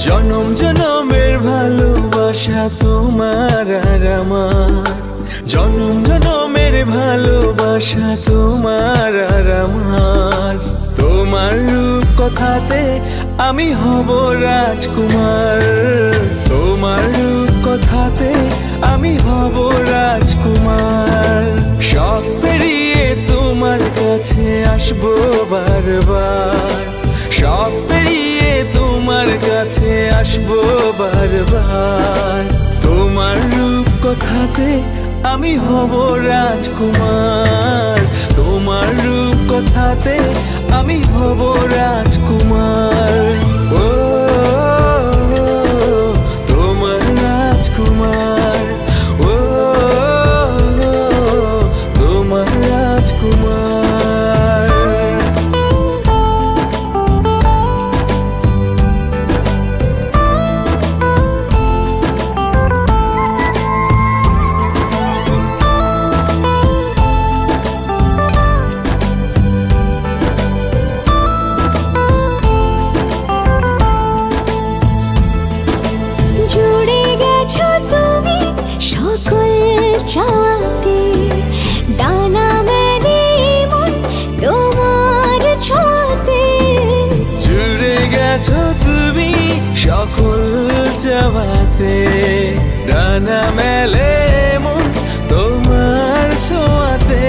জনম জনমের ভালোবাসা তোমার আর আমার, জনম জনমের ভালোবাসা তোমার আর আমার। তোমার রূপ কথাতে আমি হব রাজকুমার, তোমার রূপ কথাতে আমি হব রাজকুমার। সব পেরিয়ে তোমার কাছে আসবো বারবার, সব পেরিয়ে তোমার কাছে আসবো বারবার। তোমার রূপ কথাতে আমি হব রাজকুমার, তোমার রূপ কথাতে আমি হব রাজকুমার। ও তোমার রাজকুমার, ও তোমার রাজকুমার। চাওয়াতে ডানা মেলে মন তোমার ছোঁয়াতে, জুড়ে গেছো তুমি সকল চাওয়াতে, ডানা মেলে মন তোমার ছোঁয়াতে।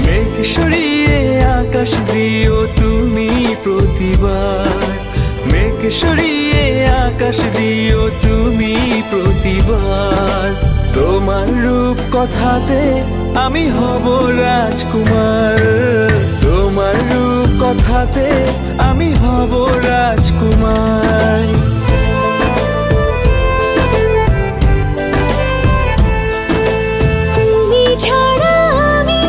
মেঘ সরিয়ে আকাশ দিও তুমি প্রতিবার, মেঘ সরিয়ে আকাশ দিও তুমি প্রতিবার। তোমার রূপ কথাতে আমি হব রাজকুমার, তোমার রূপ কথাতে আমি হব রাজকুমার। তুমি ছাড়া আমি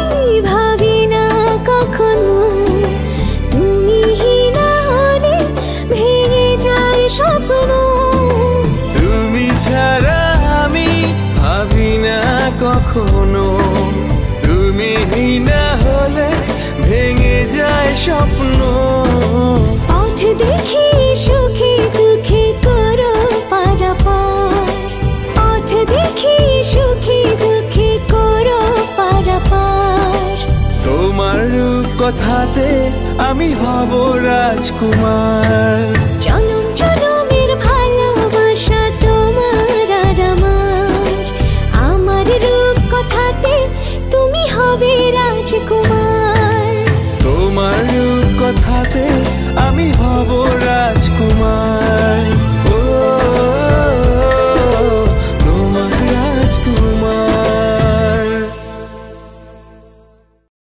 ভাবি না কখনো, তুমি না হলে ভেঙে যায় স্বপ্ন। তুমি ছাড়া আমি ভাবি না কখনো, তুমি না হলে ভেঙে যায় স্বপ্ন। পথ দেখি সুখে দুঃখে করো পারাপার, পথ দেখি সুখে দুঃখে করো পারাপার। তোমার রূপ কথাতে আমি হব রাজকুমার, জনম জনমের ভালোবাসা তোমার আর আমার। আমার রূপ কথাতে তুমি হবে রাজকুমার, তোমার রূপ কথাতে আমি হব রাজকুমার।